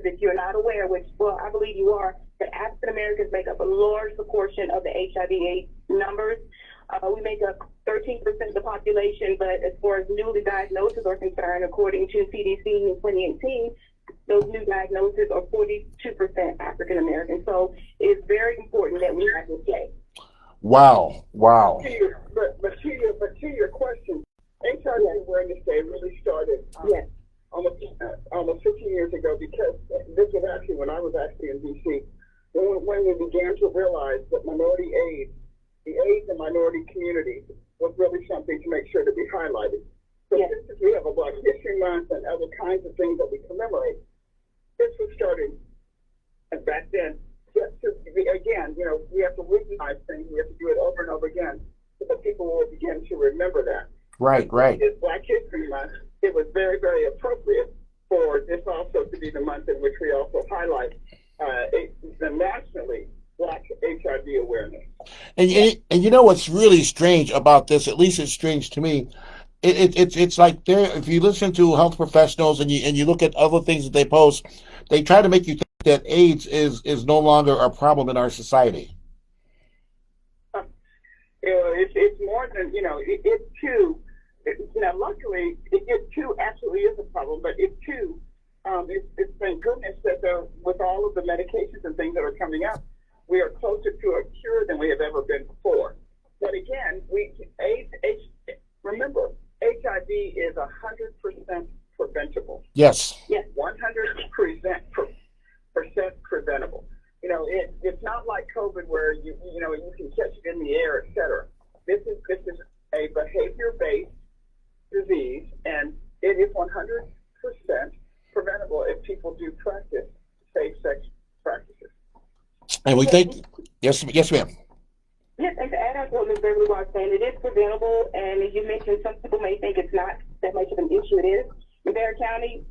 if you're not aware, which, well, I believe you are, that African Americans make up a large proportion of the HIV/AIDS numbers. We make up 13% of the population, but as far as newly diagnoses are concerned, according to CDC in 2018, those new diagnoses are 42% African American. So it's very important that we have this day. Wow. But to your question, HIV Awareness Day really started Yes. almost 15 years ago, because this was actually when I was actually in D.C. when we began to realize that minority AIDS, the AIDS and minority community, was really something to make sure to be highlighted. So Yes. since we have a Black History Month and other kinds of things that we commemorate, this was started back then. Just to, again, we have to recognize things. We have to do it over and over again so that people will begin to remember that. Right. It's Black History Month. It was very, very appropriate for this also to be the month in which we also highlight the nationally Black HIV awareness. And you know what's really strange about this? At least it's strange to me. It's like if you listen to health professionals and you look at other things that they post, they try to make you think that AIDS is no longer a problem in our society. It's more than it too. Luckily, it too absolutely is a problem, but it too. It's thank goodness that with all of the medications and things that are coming up, we are closer to a cure than we have ever been before. But again, remember, HIV is 100% preventable. Yes. 100% preventable. It's not like COVID where you can catch it in the air, etc. This is a behavior-based disease, and it is 100% preventable if people do practice safe sex practices. And we think, yes, ma'am. Yes, and to add on to what Ms. Beverly was saying, it is preventable, and as you mentioned, some people may think it's not that much of an issue. It is. Bexar County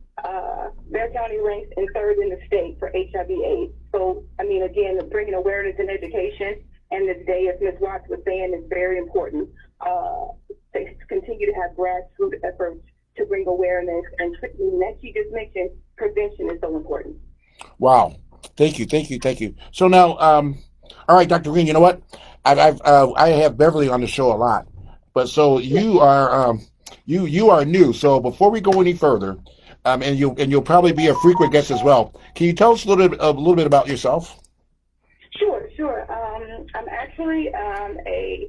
ranks in third in the state for HIV/AIDS. So, again, bringing awareness and education, and this day, as Ms. Watts was saying, is very important. They continue to have grassroots efforts to bring awareness, and as she just mentioned, prevention is so important. Wow. Thank you. So now, all right, Dr. Green, you know what? I have Beverly on the show a lot, but so you are you are new. So before we go any further, and you'll probably be a frequent guest as well. Can you tell us a little bit about yourself? Sure. I'm actually a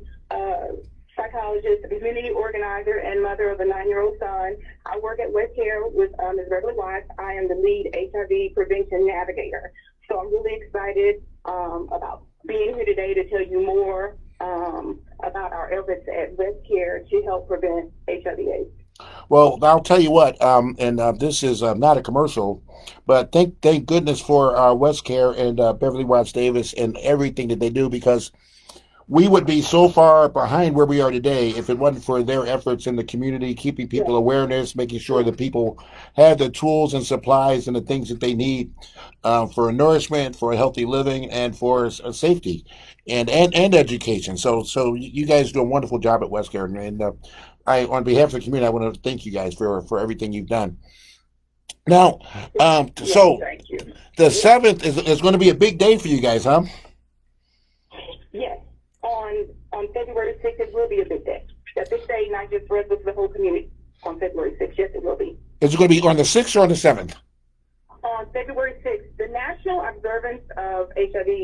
psychologist, a community organizer, and mother of a 9-year-old son. I work at Westcare with Ms. Beverly Watts. I am the lead HIV prevention navigator. So I'm really excited about being here today to tell you more about our efforts at Westcare to help prevent HIV/AIDS. Well, I'll tell you what, and this is not a commercial, but thank goodness for Westcare and Beverly Watts-Davis and everything that they do, because we would be so far behind where we are today if it wasn't for their efforts in the community, keeping people awareness, making sure that people have the tools and supplies and the things that they need for nourishment, for healthy living, and for safety and education. So you guys do a wonderful job at Westcare, and I, on behalf of the community, I want to thank you guys for everything you've done. Now, so Thank you. the 7th is going to be a big day for you guys, huh? Yes. On February 6th, it will be a big day. A big day, not just for us, but for the whole community. On February 6th, yes, it will be. Is it going to be on the 6th or on the 7th? On February 6th, the national observance of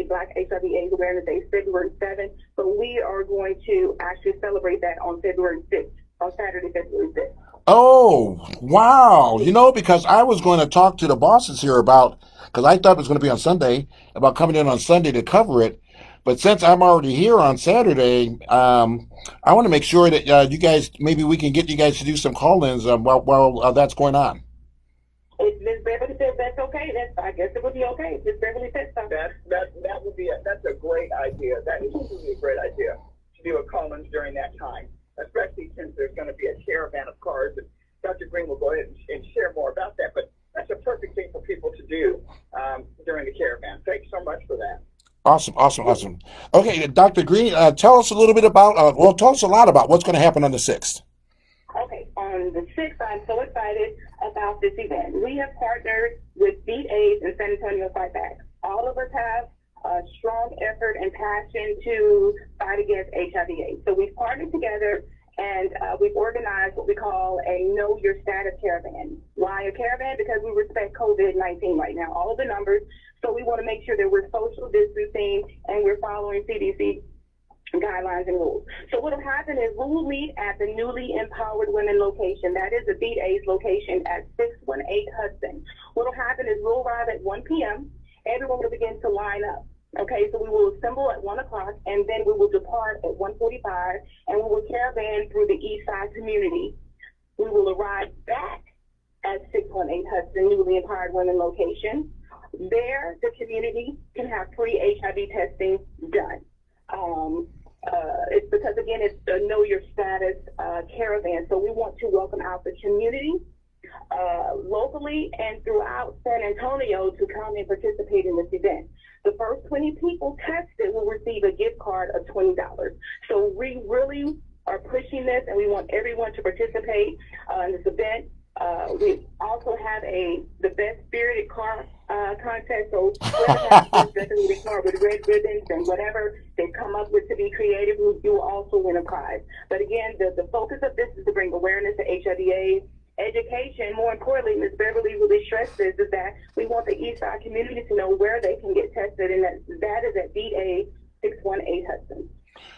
Black HIV/AIDS Awareness Day is February 7th, but we are going to actually celebrate that on February 6th, on Saturday, February 6th. Oh, wow. Because I was going to talk to the bosses here because I thought it was going to be on Sunday, about coming in on Sunday to cover it. But since I'm already here on Saturday, I want to make sure that you guys, maybe we can get you guys to do some call-ins while that's going on. If Ms. Beverly says that's okay, I guess it would be okay. If Ms. Beverly says so. That would be that's a great idea. That is really a great idea to do a call-in during that time, especially since there's going to be a caravan of cars. And Dr. Green will go ahead and share more about that. But that's a perfect thing for people to do during the caravan. Thanks so much for that. Awesome. Okay, Dr. Green, tell us a little bit tell us a lot about what's going to happen on the 6th. Okay, on the 6th, I'm so excited about this event. We have partnered with Beat AIDS and San Antonio Fight Back. All of us have a strong effort and passion to fight against HIV/AIDS. So we've partnered together and we've organized what we call a Know Your Status Caravan. Why a caravan? Because we respect COVID-19 right now, all of the numbers. So we want to make sure that we're social distancing and we're following CDC guidelines and rules. So what will happen is we will meet at the newly empowered women location. That is the Beat AIDS location at 618 Hudson. What will happen is we'll arrive at 1 p.m. Everyone will begin to line up. Okay, so we will assemble at 1 o'clock, and then we will depart at 1:45, and we will caravan through the East Side community. We will arrive back at 618 Hudson, newly empowered women location. There, the community can have pre-HIV testing done. It's because, again, it's the Know Your Status caravan, so we want to welcome out the community locally and throughout San Antonio to come and participate in this event. The first 20 people tested will receive a gift card of $20. So we really are pushing this, and we want everyone to participate in this event. We also have the best spirited car contest. So whoever has the best decorated car with red ribbons and whatever they come up with to be creative, you will also win a prize. But again, the focus of this is to bring awareness to HIV/AIDS. Education, more importantly, Ms. Beverly really stressed this, is that we want the East Side community to know where they can get tested, and that is at BA 618 Hudson.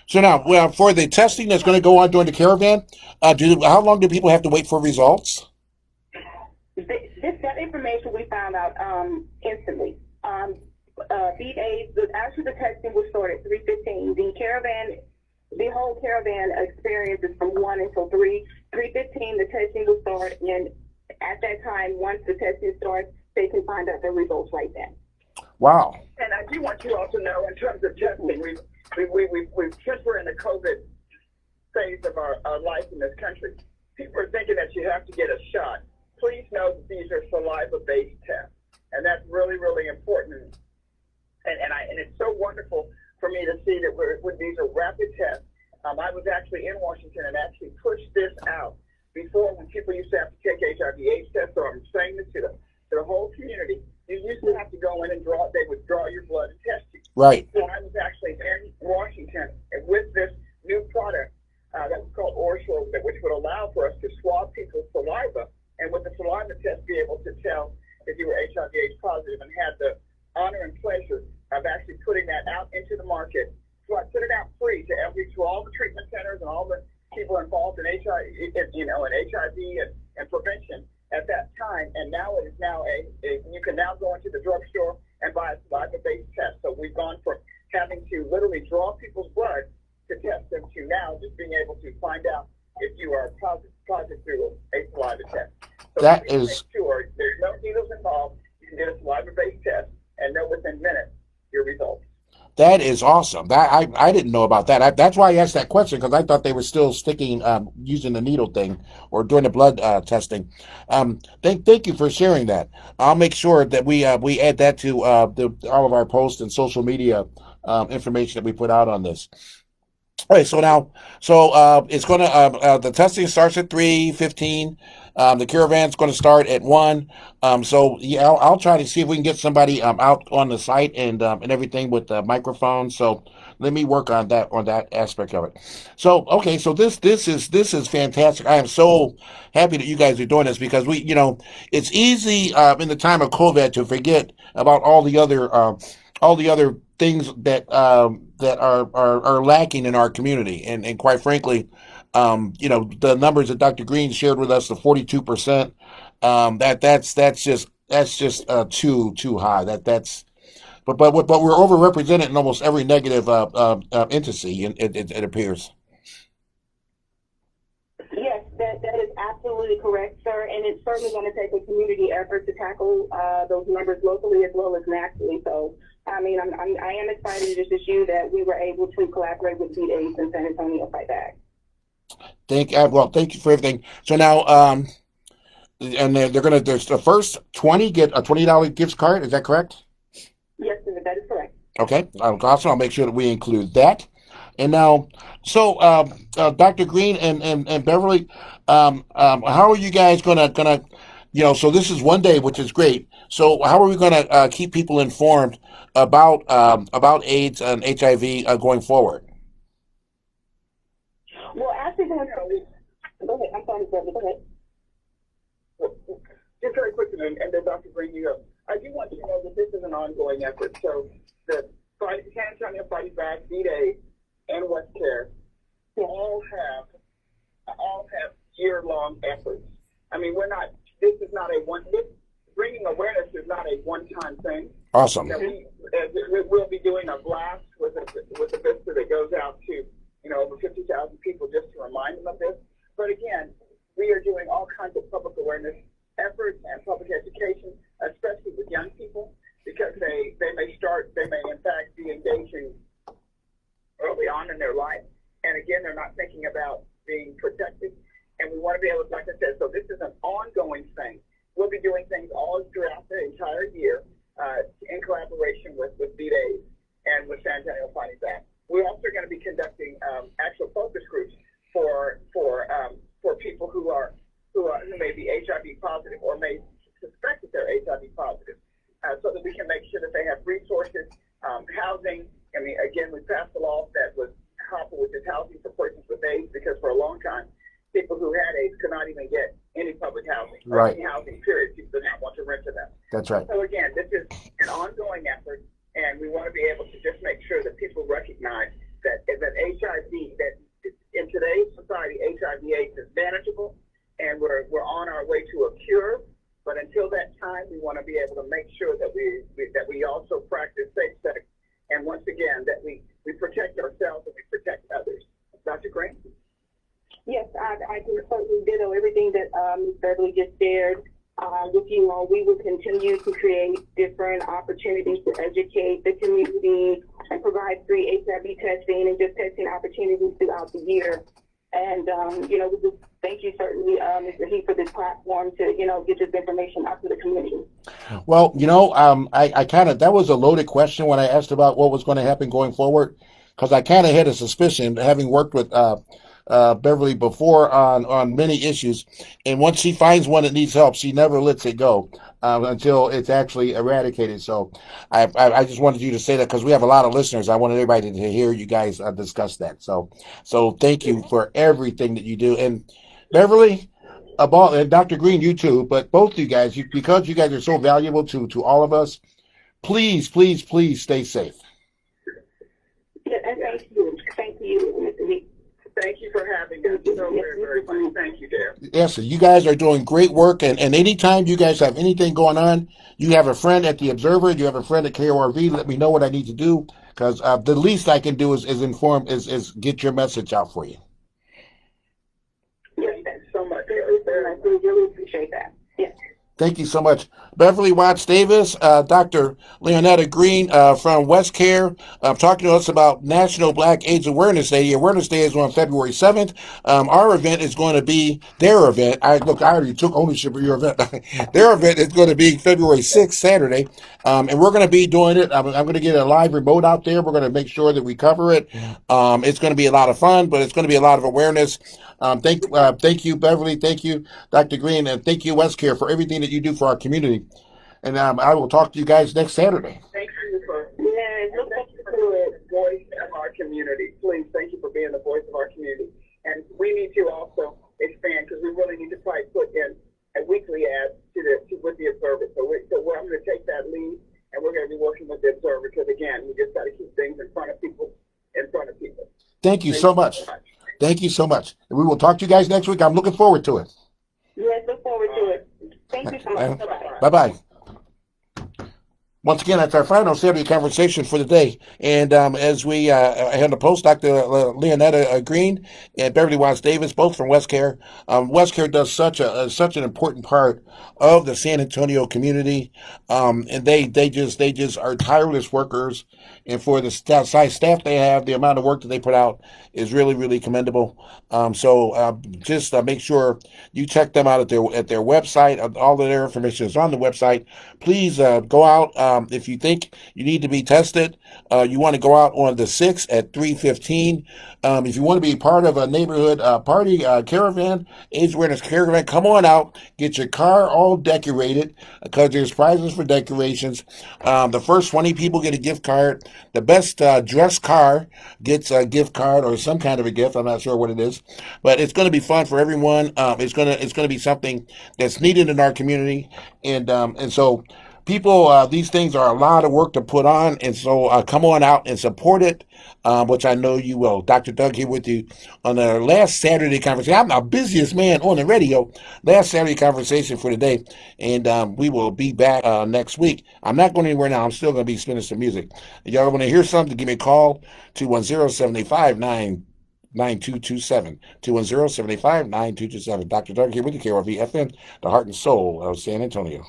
So now, well, for the testing that's going to go on during the caravan, how long do people have to wait for results? That information we found out instantly. BA, actually the testing will start at 3:15. The whole caravan experience is from 1 until 3. 3:15, the testing will start, and at that time, once the testing starts, they can find out their results right then. Wow. And I do want you all to know, in terms of testing, we've since we're in the COVID phase of our life in this country, people are thinking that you have to get a shot. Please know that these are saliva-based tests, and that's really, really important. And it's so wonderful for me to see that when these are rapid tests. I was actually in Washington and actually pushed this out before, when people used to have to take HIV/AIDS tests. So I'm saying this to the whole community. You used to have to go in and they would draw your blood and test you. Right. So I was actually in Washington with this new product that was called Orshore, which would allow for us to swab people's saliva, and with the saliva test be able to tell if you were HIV/AIDS positive, and had the honor and pleasure of actually putting that out into the market. So I put it out free to all the treatment centers and all the people involved in HIV, in HIV and prevention at that time. And now it is you can now go into the drugstore and buy a saliva-based test. So we've gone from having to literally draw people's blood to test them to now just being able to find out if you are positive through a saliva test. So that is make sure there's no needles involved. You can get a saliva-based test and know within minutes your results. That is awesome. That I didn't know about that. That's why I asked that question, because I thought they were still sticking using the needle thing or doing the blood testing. Thank you for sharing that. I'll make sure that we add that to all of our posts and social media information that we put out on this. All right, so it's going to the testing starts at 3:15. The caravan's going to start at 1. So yeah, I'll try to see if we can get somebody out on the site and everything with the microphone. So let me work on that aspect of it. So okay, so this is fantastic. I am so happy that you guys are doing this, because it's easy in the time of COVID to forget about all the other things that are lacking in our community, and quite frankly, the numbers that Dr. Green shared with us, the 42%, that's just too high. But we're overrepresented in almost every negative entity. It appears. Yes, that is absolutely correct, sir. And it's certainly going to take a community effort to tackle those numbers locally as well as nationally. So, I mean, I am excited just as you that we were able to collaborate with Beat AIDS and San Antonio Fight Back. Thank you for everything. So now, and there's the first 20 get a $20 gift card. Is that correct? Yes, sir, that is correct. Okay. Also, I'll make sure that we include that. And now, so Dr. Green and Beverly, how are you guys gonna so this is one day, which is great. So how are we going to keep people informed about AIDS and HIV going forward? Well, actually, go ahead. I'm sorry, Beverly. Go ahead. Just very quickly, and then Dr. Green, you go. I do want you to know that this is an ongoing effort. So the San Antonio Fighting Back, D-Day, and Westcare all have year-long efforts. I mean, this is not bringing awareness is not a one-time thing. Awesome. We'll be doing a blast with a vista that goes out to, over 50,000 people just to remind them of this. But again, we are doing all kinds of public awareness efforts and public education, especially with young people, because they may in fact be engaging early on in their life. And again, they're not thinking about being protected. And we want to be able to, like I said, so this is an ongoing thing. We'll be doing things all throughout the entire year in collaboration with B-Days and with San Antonio Fighting Back. We're also going to be conducting actual focus groups for people who may be HIV positive or may suspect that they're HIV positive, so that we can make sure that they have resources, housing. I mean, again, we passed a law that was coupled with this housing for persons with AIDS, because for a long time, people who had AIDS could not even get any public housing, or any housing, period. People did not want to rent to them. That's right. So again, this is an ongoing effort, and we want to be able to just make sure that people recognize that HIV, that in today's society, HIV/AIDS is manageable, and we're on our way to a cure. But until that time, we want to be able to make sure that we also practice safe sex, and once again that we protect ourselves and we protect others. Dr. Green? Yes, I can certainly ditto everything that Ms. Beverly just shared with you all. We will continue to create different opportunities to educate the community and provide free HIV testing and just testing opportunities throughout the year. And, we just thank you certainly, Mr. Heath, for this platform to, get this information out to the community. Well, I kind of, that was a loaded question when I asked about what was going to happen going forward, because I kind of had a suspicion, having worked with Beverly before on many issues, and once she finds one that needs help, she never lets it go until it's actually eradicated. So I just wanted you to say that, because we have a lot of listeners. I wanted everybody to hear you guys discuss that. So thank you for everything that you do. And Beverly, and Dr. Green, you too, but both of you guys, because you guys are so valuable to all of us, please stay safe. Yeah, and thank you, Mr. Heath. Thank you for having us so very much. Thank you, dear. Yes, you guys are doing great work, and anytime you guys have anything going on, you have a friend at the Observer, you have a friend at KORV, let me know what I need to do, because the least I can do is inform, is get your message out for you. Yes, thanks so much. We really appreciate that. Yes. Thank you so much. Beverly Watts-Davis, Dr. Leonetta Green from Westcare, talking to us about National Black AIDS Awareness Day. The Awareness Day is on February 7th. Our event is going to be their event. I already took ownership of your event. Their event is going to be February 6th, Saturday. And we're going to be doing it. I'm going to get a live remote out there. We're going to make sure that we cover it. It's going to be a lot of fun, but it's going to be a lot of awareness. Thank you, Beverly. Thank you, Dr. Green. And thank you, Westcare, for everything that you do for our community. And I will talk to you guys next Saturday. Thank you for being the voice of our community. Please, thank you for being the voice of our community. And we need to also expand, because we really need to probably put in a weekly ad with the Observer. So I'm going to take that lead, and we're going to be working with the Observer, because again, we just got to keep things in front of people. Thank you so much. Thank you so much. And we will talk to you guys next week. I'm looking forward to it. Yes, look forward to it. Thank you so much. Bye-bye. Once again, that's our final Saturday conversation for the day. And as we had to post, Dr. Leonetta Green and Beverly Watts-Davis, both from Westcare. Westcare does such an important part of the San Antonio community, and they just are tireless workers. And for the size staff they have, the amount of work that they put out is really, really commendable. So just make sure you check them out at their website. All of their information is on the website. Please go out. If you think you need to be tested, you want to go out on the 6th at 3:15. If you want to be part of a neighborhood party, caravan, AIDS awareness caravan, come on out. Get your car all decorated because there's prizes for decorations. The first 20 people get a gift card. The best dressed car gets a gift card or some kind of a gift. I'm not sure what it is, but it's going to be fun for everyone. It's gonna be something that's needed in our community, and so people, these things are a lot of work to put on, and so come on out and support it, which I know you will. Dr. Doug here with you on the last Saturday conversation. I'm the busiest man on the radio. Last Saturday conversation for today, and we will be back next week. I'm not going anywhere now. I'm still going to be spinning some music. If y'all want to hear something, give me a call, 210-785-9227. 210-785-9227. Dr. Doug here with the KRV FM, the heart and soul of San Antonio.